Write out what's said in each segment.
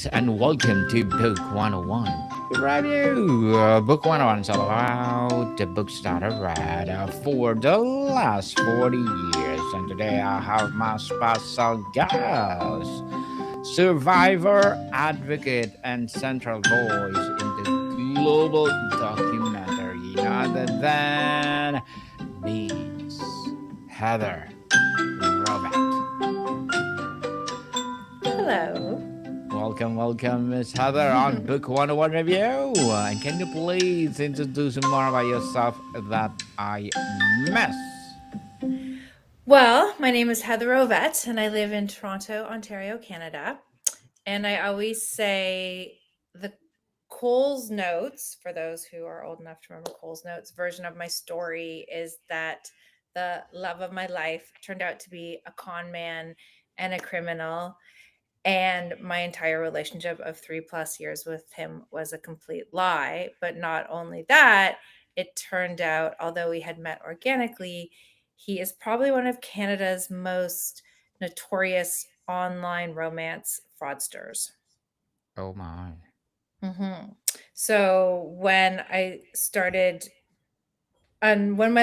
and welcome to Book 101. The review. Book 101 is all about the books that I've read for the last 40 years. And today I have my special guest, survivor, advocate, and central voice in the global documentary, none other than Miss Heather Rovet. Hello. Welcome, Miss Heather, on Book 101 Review. And can you please introduce more about yourself that I miss? Well, my name is Heather Rovet, and I live in Toronto, Ontario, Canada. And I always say the Coles Notes, for those who are old enough to remember Coles Notes, version of my story is that the love of my life turned out to be a con man and a criminal. And my entire relationship of 3+ years with him was a complete lie. But not only that, it turned out, although we had met organically, he is probably one of Canada's most notorious online romance fraudsters. Oh my. hmm So when my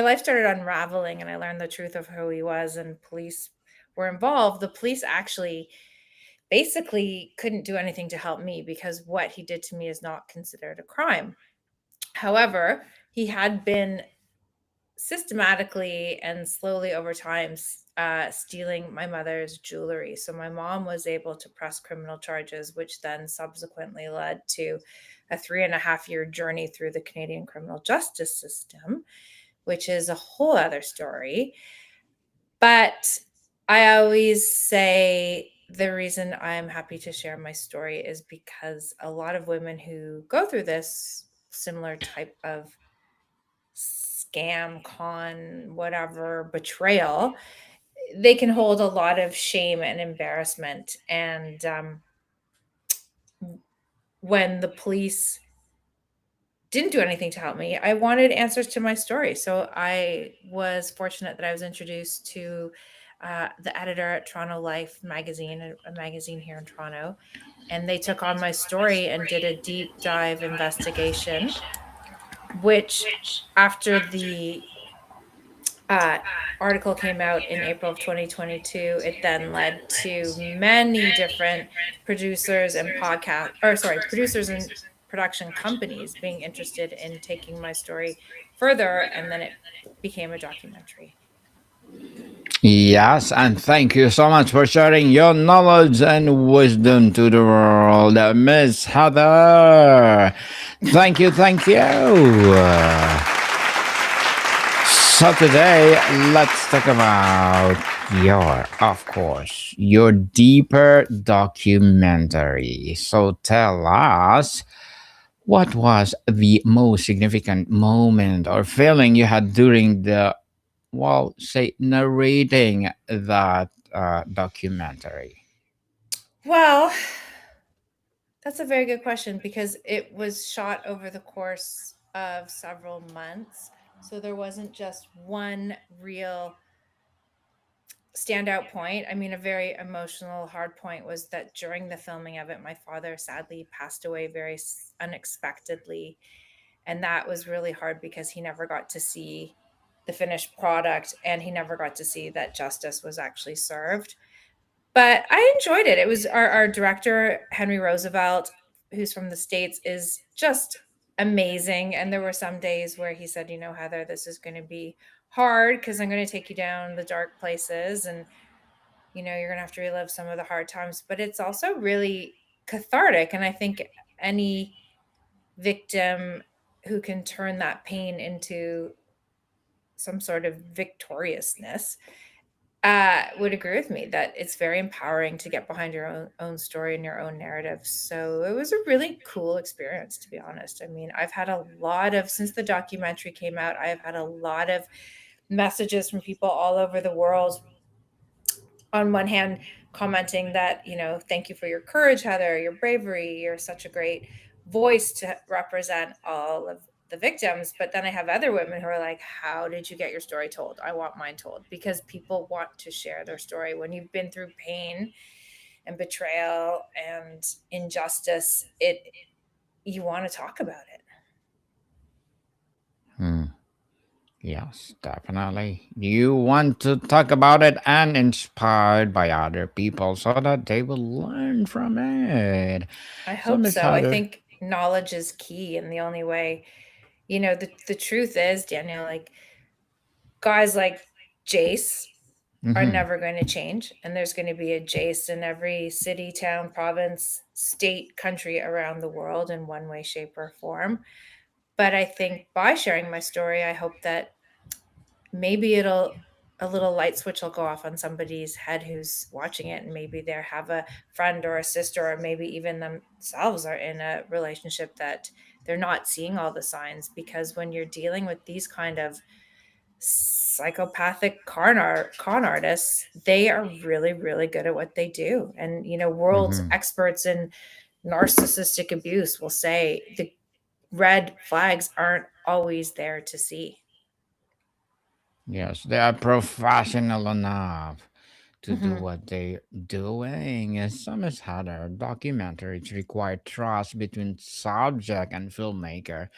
life started unraveling and I learned the truth of who he was and police were involved, the police actually basically couldn't do anything to help me because what he did to me is not considered a crime. However, he had been systematically and slowly over time stealing my mother's jewelry. So my mom was able to press criminal charges, which then subsequently led to a 3.5 year journey through the Canadian criminal justice system, which is a whole other story. But I always say the reason I'm happy to share my story is because a lot of women who go through this similar type of scam, con, whatever, betrayal, they can hold a lot of shame and embarrassment. And when the police didn't do anything to help me, I wanted answers to my story. So I was fortunate that I was introduced to the editor at Toronto Life magazine, a magazine here in Toronto, and they took on my story and did a deep dive investigation, which after the uh, article came out in April of 2022, it then led to many different producers and producers and production companies being interested in taking my story further, and then it became a documentary. Yes, and thank you so much for sharing your knowledge and wisdom to the world, Miss Heather. Thank you. So today, let's talk about your deeper documentary. So tell us, what was the most significant moment or feeling you had during the, well, say, narrating that documentary? Well, that's a very good question because it was shot over the course of several months. So there wasn't just one real standout point. I mean, a very emotional, hard point was that during the filming of it, my father sadly passed away very unexpectedly. And that was really hard because he never got to see the finished product and he never got to see that justice was actually served. But I enjoyed it. It was our director, Henry Roosevelt, who's from the States, is just amazing. And there were some days where he said, Heather, this is going to be hard because I'm going to take you down the dark places and you're going to have to relive some of the hard times, but it's also really cathartic. And I think any victim who can turn that pain into some sort of victoriousness would agree with me that it's very empowering to get behind your own story and your own narrative. So it was a really cool experience, to be honest. I mean, I've had a lot of, since the documentary came out, I've had a lot of messages from people all over the world. On one hand, commenting that, thank you for your courage, Heather, your bravery, you're such a great voice to represent all of the victims. But then I have other women who are like, how did you get your story told? I want mine told, because people want to share their story when you've been through pain and betrayal and injustice, it you want to talk about it. Hmm. Yes, definitely. You want to talk about it and inspired by other people so that they will learn from it. I So, hope Miss so. I Heather. think knowledge is key, and the only way, the truth is, Daniel, like guys like Jace are Mm-hmm. never going to change, and there's going to be a Jace in every city, town, province, state, country around the world in one way, shape, or form. But I think by sharing my story, I hope that maybe it'll a little light switch will go off on somebody's head who's watching it, and maybe they have a friend or a sister, or maybe even themselves are in a relationship that they're not seeing all the signs. Because when you're dealing with these kind of psychopathic con artists, they are really really good at what they do. And world Mm-hmm. experts in narcissistic abuse will say the red flags aren't always there to see. Yes, they are professional enough to do Hmm. what they're doing. As some has had our documentaries require trust between subject and filmmaker.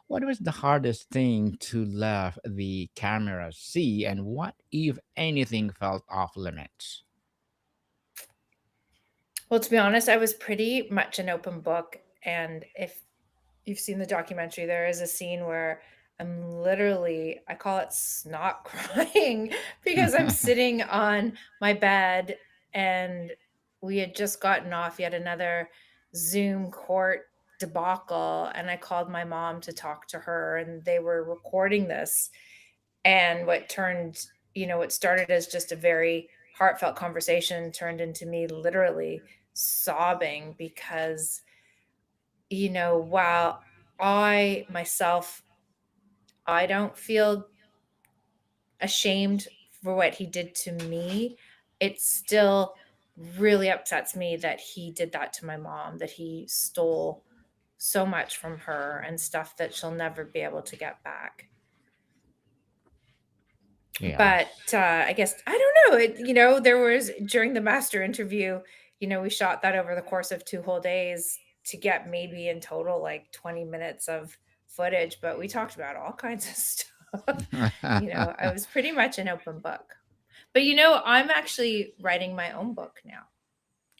What was the hardest thing to let the camera see, and what, if anything, felt off limits? Well, to be honest, I was pretty much an open book. And if you've seen the documentary, there is a scene where I'm literally, I call it snot crying, because I'm sitting on my bed, and we had just gotten off yet another Zoom court debacle. And I called my mom to talk to her, and they were recording this. And what started as just a very heartfelt conversation turned into me literally sobbing, because while I myself, I don't feel ashamed for what he did to me, it still really upsets me that he did that to my mom, that he stole so much from her and stuff that she'll never be able to get back. But Yes. I guess I don't know. There was during the master interview. We shot that over the course of 2 whole days to get maybe in total like 20 minutes of footage. But we talked about all kinds of stuff. I was pretty much an open book. But I'm actually writing my own book now.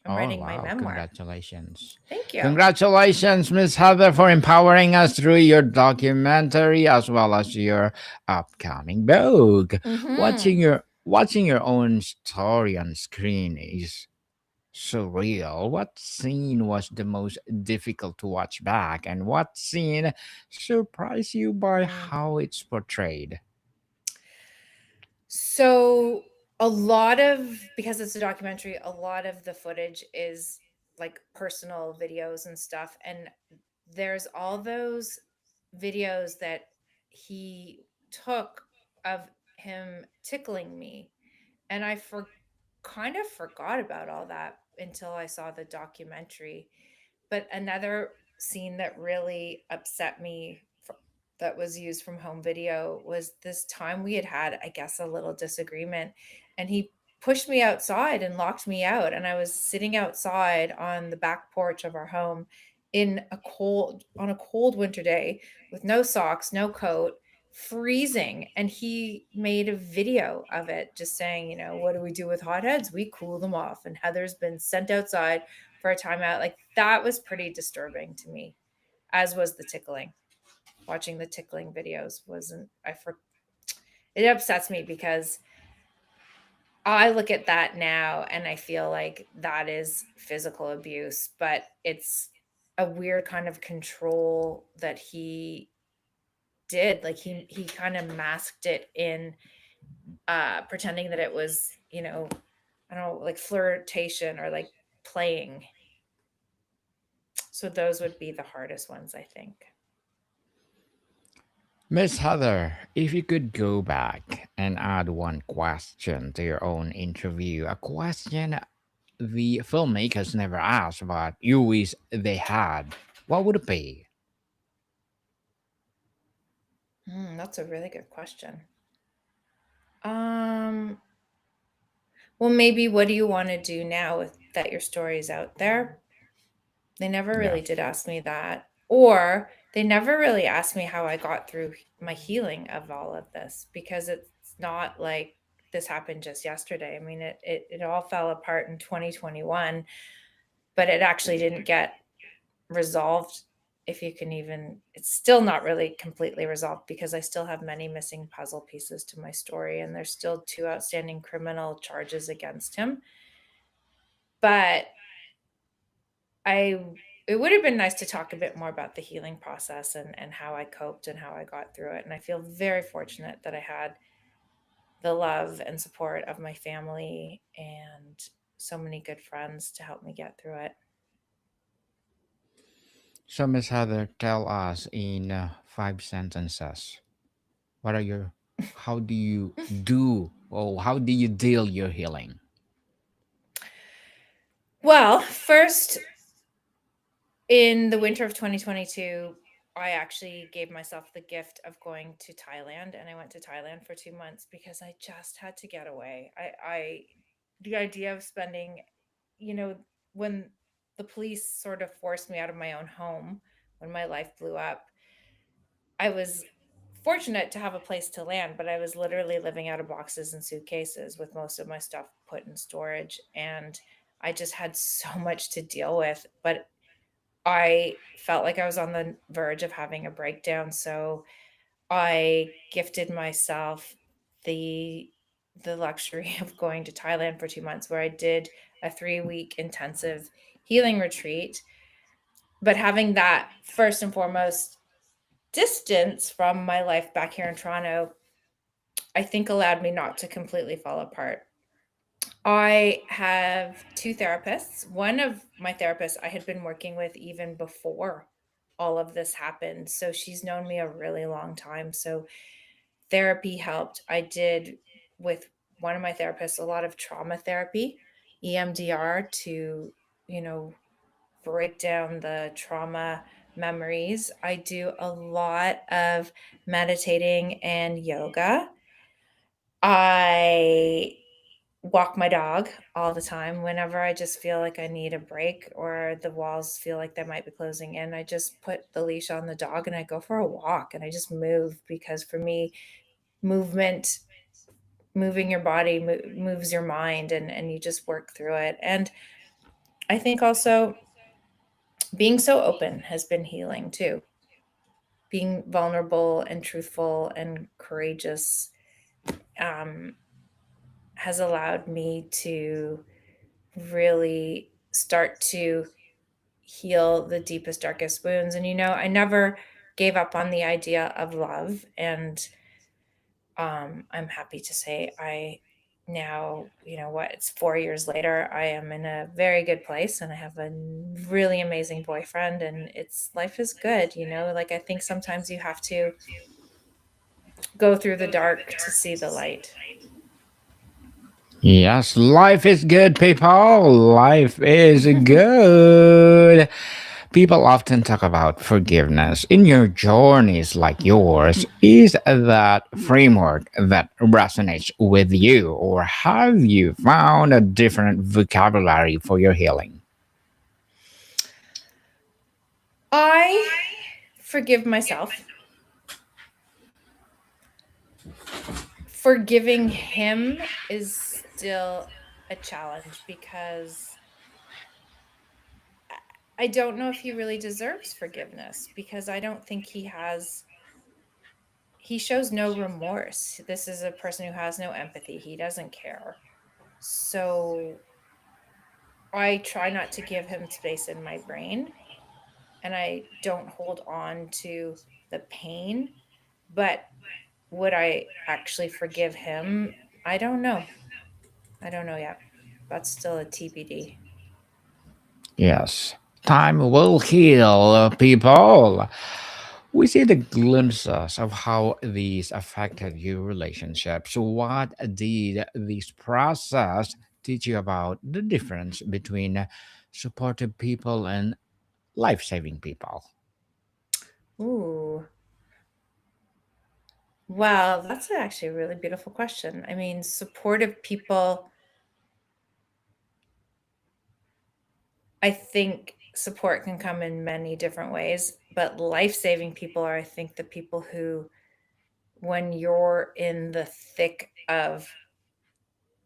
I'm Oh, writing my wow. memoir. Congratulations. Thank you. Congratulations, Miss Heather, for empowering us through your documentary as well as your upcoming book. Hmm. Watching your own story on screen is surreal. What scene was the most difficult to watch back, and what scene surprised you by how it's portrayed? So because it's a documentary, a lot of the footage is like personal videos and stuff. And there's all those videos that he took of him tickling me. And kind of forgot about all that until I saw the documentary. But another scene that really upset me that was used from home video was this time we had, I guess, a little disagreement, and he pushed me outside and locked me out. And I was sitting outside on the back porch of our home on a cold winter day with no socks, no coat, freezing. And he made a video of it just saying, what do we do with hotheads? We cool them off. And Heather's been sent outside for a timeout. Like that was pretty disturbing to me, as was the tickling. Watching the tickling videos wasn't I for it upsets me because I look at that now and I feel like that is physical abuse, but it's a weird kind of control that he did. Like he kind of masked it in pretending that it was, I don't know, like flirtation or like playing. So those would be the hardest ones, I think. Miss Heather, if you could go back and add one question to your own interview, a question the filmmakers never asked, but you wish they had, what would it be? That's a really good question. Um, well, maybe what do you want to do now with that your story is out there. They never Yeah. really did ask me that. Or they never really asked me how I got through my healing of all of this, because it's not like this happened just yesterday. I mean, it all fell apart in 2021, but it actually didn't get resolved. If you can even, it's still not really completely resolved because I still have many missing puzzle pieces to my story, and there's still two outstanding criminal charges against him. But I it would have been nice to talk a bit more about the healing process and how I coped and how I got through it. And I feel very fortunate that I had the love and support of my family and so many good friends to help me get through it. So, Miss Heather, tell us in 5 sentences, what are your, how do you do, or how do you deal your healing? Well, first, in the winter of 2022, I actually gave myself the gift of going to Thailand, and I went to Thailand for 2 months because I just had to get away. I the idea of spending, you know, when the police sort of forced me out of my own home when my life blew up, I was fortunate to have a place to land, but I was literally living out of boxes and suitcases with most of my stuff put in storage, and I just had so much to deal with. But I felt like I was on the verge of having a breakdown, so I gifted myself the the luxury of going to Thailand for 2 months, where I did a 3-week intensive healing retreat. But having that, first and foremost, distance from my life back here in Toronto, I think allowed me not to completely fall apart. I have 2 therapists. One of my therapists I had been working with even before all of this happened, so she's known me a really long time, so therapy helped. I did, with one of my therapists, a lot of trauma therapy, EMDR, to, you know, break down the trauma memories. I do a lot of meditating and yoga. I walk my dog all the time. Whenever I just feel like I need a break or the walls feel like they might be closing in, I just put the leash on the dog and I go for a walk and I just move, because for me, movement, moving your body moves your mind, and you just work through it. And I think also being so open has been healing too. Being vulnerable and truthful and courageous, um, has allowed me to really start to heal the deepest, darkest wounds. And, I never gave up on the idea of love. And I'm happy to say I now, it's 4 years later, I am in a very good place and I have a really amazing boyfriend, and it's life is good, like I think sometimes you have to go through the dark to see the light. Yes, life is good, people. Life is good. People often talk about forgiveness. In your journeys like yours, is that framework that resonates with you, or have you found a different vocabulary for your healing? I forgive myself. Forgiving him is still a challenge because I don't know if he really deserves forgiveness, because I don't think he shows no remorse. This is a person who has no empathy. He doesn't care. So I try not to give him space in my brain, and I don't hold on to the pain. But would I actually forgive him? I don't know. I don't know yet. That's still a TBD. Yes, time will heal, people. We see the glimpses of how these affected your relationships. What did this process teach you about the difference between supportive people and life saving people? Ooh. Well, that's actually a really beautiful question. I mean, supportive people I think support can come in many different ways, but life-saving people are, I think, the people who, when you're in the thick of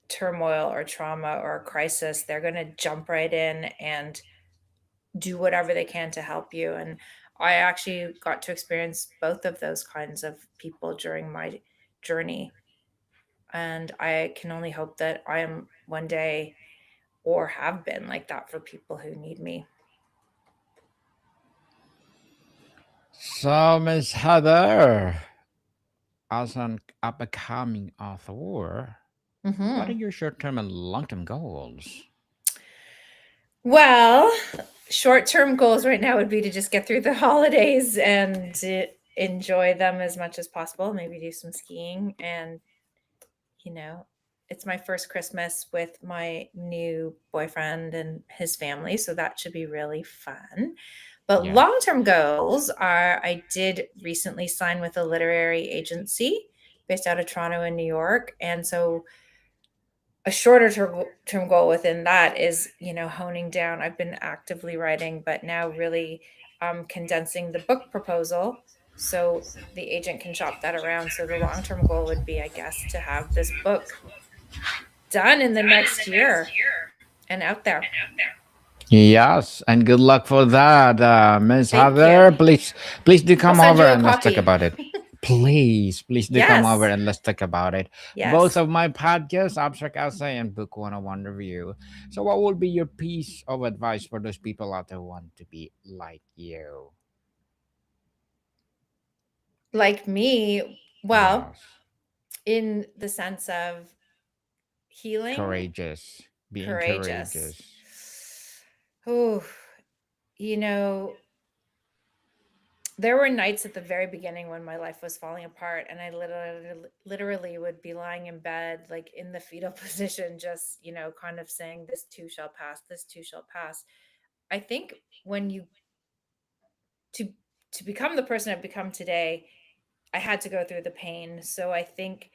turmoil or trauma or crisis, they're going to jump right in and do whatever they can to help you. And I actually got to experience both of those kinds of people during my journey. And I can only hope that I am one day or have been like that for people who need me. So, Miss Heather, as an up and coming author, what are Hmm. your short term and long term goals? Well, short term goals right now would be to just get through the holidays and enjoy them as much as possible. Maybe do some skiing. And, you know, it's my first Christmas with my new boyfriend and his family. So that should be really fun. But Yes. long term goals are I did recently sign with a literary agency based out of Toronto and New York. And so a shorter term goal within that is, honing down. I've been actively writing, but now really condensing the book proposal so the agent can shop that around. So the long term goal would be, I guess, to have this book done in the next year and out there. Yes, and good luck for that, Miss Thank Heather. you. Please do I'll come send over you a and let's talk copy. about it. Please do come over Yes. and let's talk about it. Both Yes. of my podcasts, Abstract Essay and Book 101 Review. So, what would be your piece of advice for those people out there who want to be like you? Like me, well, Yes, in the sense of healing, courageous, being courageous. courageous. Oh, you know, there were nights at the very beginning when my life was falling apart, and I literally would be lying in bed, like in the fetal position, just, kind of saying, "This too shall pass, this too shall pass." I think when you, to, to become the person I've become today, I had to go through the pain. So I think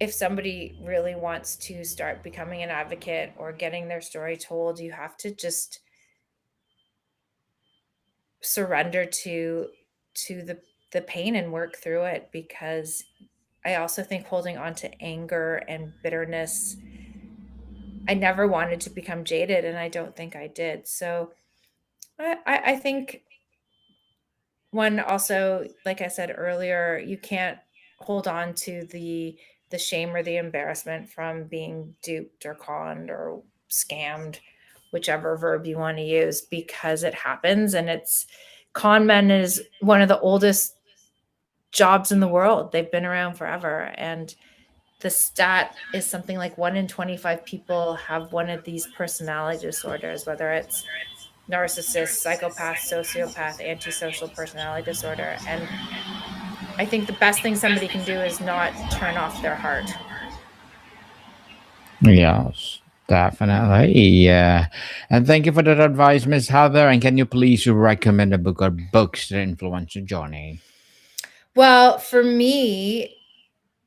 if somebody really wants to start becoming an advocate or getting their story told, you have to just surrender to the pain and work through it, because I also think holding on to anger and bitterness, I never wanted to become jaded, and I don't think I did. So I think, when also, like I said earlier, you can't hold on to the shame or the embarrassment from being duped or conned or scammed, whichever verb you want to use, because it happens. And it's, con men is one of the oldest jobs in the world. They've been around forever. And the stat is something like 1 in 25 people have one of these personality disorders, whether it's narcissist, psychopath, sociopath, antisocial personality disorder. And I think the best thing somebody can do is not turn off their heart. Yes, definitely. Yeah. And thank you for that advice, Miss Heather. And can you please recommend a book or books that influence your journey? Well, for me,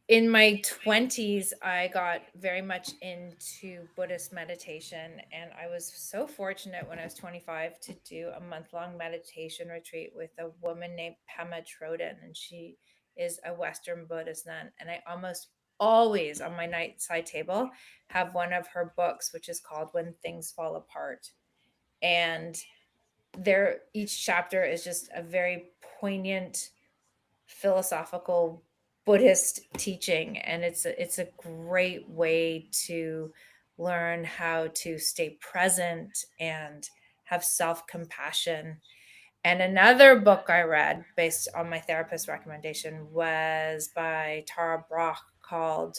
in my 20s, I got very much into Buddhist meditation. And I was so fortunate when I was 25 to do a month-long meditation retreat with a woman named Pema Chodron. And she is a Western Buddhist nun. And I almost always on my nightside table have one of her books, which is called When Things Fall Apart. And there, each chapter is just a very poignant philosophical Buddhist teaching, and it's a great way to learn how to stay present and have self-compassion. And another book I read based on my therapist's recommendation was by Tara Brach, called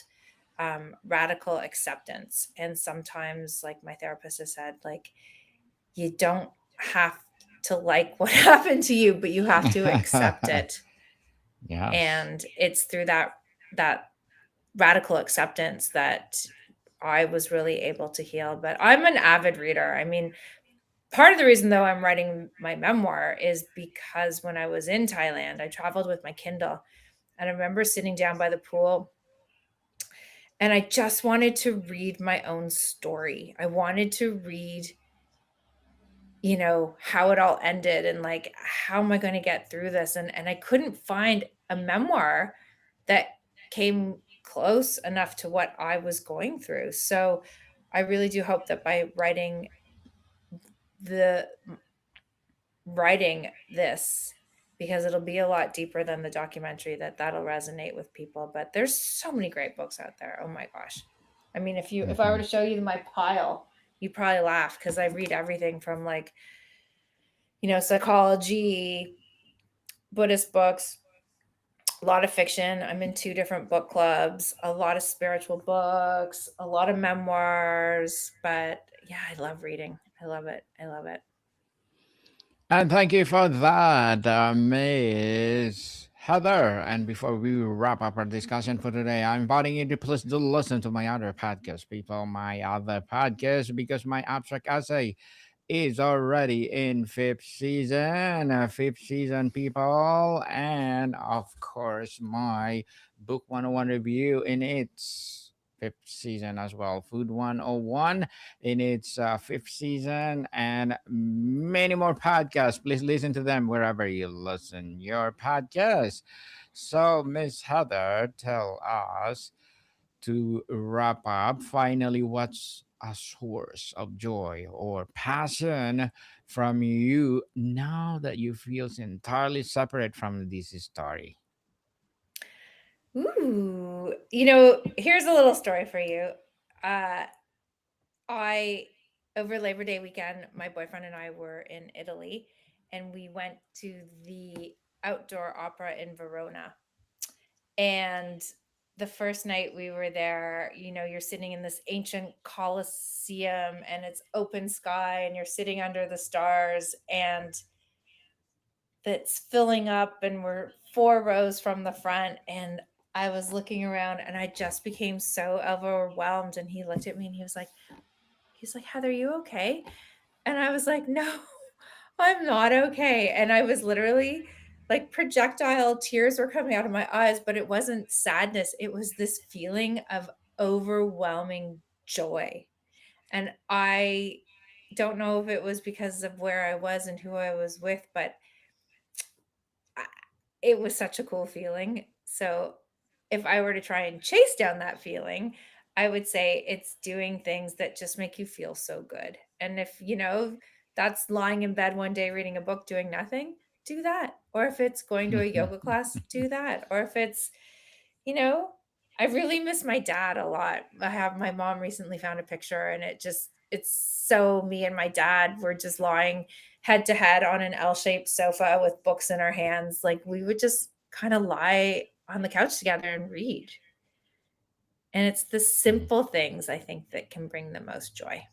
Radical Acceptance. And sometimes, like my therapist has said, like, you don't have to like what happened to you, but you have to accept it. Yes. And it's through that radical acceptance that I was really able to heal. But I'm an avid reader. I mean, part of the reason though I'm writing my memoir is because when I was in Thailand, I traveled with my Kindle, and I remember sitting down by the pool, and I just wanted to read my own story. I wanted to read how it all ended and like how am I going to get through this, and I couldn't find a memoir that came close enough to what I was going through. So I really do hope that by the writing this, because it'll be a lot deeper than the documentary, that'll resonate with people. But there's so many great books out there. Oh my gosh. I mean, if I were to Mhm. show you my pile, you'd probably laugh because I read everything from like, psychology, Buddhist books, a lot of fiction. I'm in two different book clubs, a lot of spiritual books, a lot of memoirs. But yeah, I love reading. I love it. I love it. And thank you for that, Miss Heather. And before we wrap up our discussion for today, I'm inviting you to please do listen to my other podcast, people, my other podcast, because my abstract essay is already in fifth season, people, and of course my book 101 review in its fifth season as well, food 101 in its fifth season, and many more podcasts. Please listen to them wherever you listen your podcast. So Miss Heather, tell us, to wrap up, finally, what's a source of joy or passion from you now that you feel entirely separate from this story? Ooh, here's a little story for you. Uh, I Over Labor Day weekend, my boyfriend and I were in Italy, and we went to the outdoor opera in Verona. And the first night we were there, you're sitting in this ancient Colosseum and it's open sky and you're sitting under the stars and that's filling up and we're 4 rows from the front. And I was looking around and I just became so overwhelmed. And he looked at me and he's like, Heather, you okay? And I was like, no, I'm not okay. And I was literally like projectile tears were coming out of my eyes, but it wasn't sadness. It was this feeling of overwhelming joy. And I don't know if it was because of where I was and who I was with, but I, it was such a cool feeling. So if I were to try and chase down that feeling, I would say it's doing things that just make you feel so good. And if, that's lying in bed one day reading a book doing nothing, do that. Or if it's going to a yoga class, do that. Or if it's, you know, I really miss my dad a lot. I have my mom recently found a picture and it's so me and my dad were just lying head to head on an L-shaped sofa with books in our hands. Like we would just kind of lie on the couch together and read. And it's the simple things I think that can bring the most joy.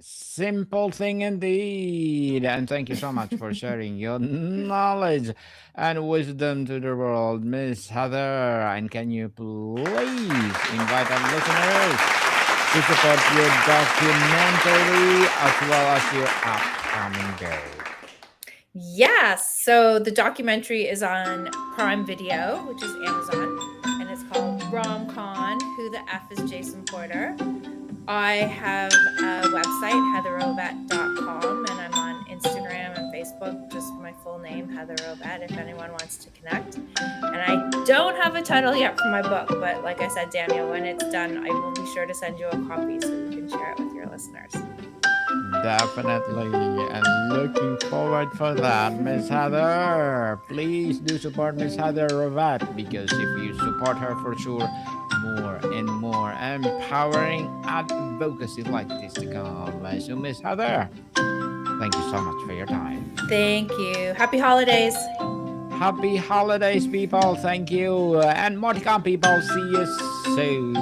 Simple thing indeed. And thank you so much for sharing your knowledge and wisdom to the world, Miss Heather. And can you please invite our listeners to support your documentary as well as your upcoming book? Yes. So the documentary is on Prime Video, which is Amazon, and it's called Rom-Con, Who the F is Jason Porter? I have a website, heatherrovet.com, and I'm on Instagram and Facebook, just my full name, Heather Rovet, if anyone wants to connect. And I don't have a title yet for my book, but like I said, Daniel, when it's done, I will be sure to send you a copy so you can share it with your listeners. Definitely, and looking forward for that, Miss Heather. Please do support Miss Heather Rovet, because if you support her, for sure, more and more empowering advocacy like this to come. So, Miss Heather, thank you so much for your time. Thank you. Happy holidays. Happy holidays, people. Thank you, and more to come, people. See you soon.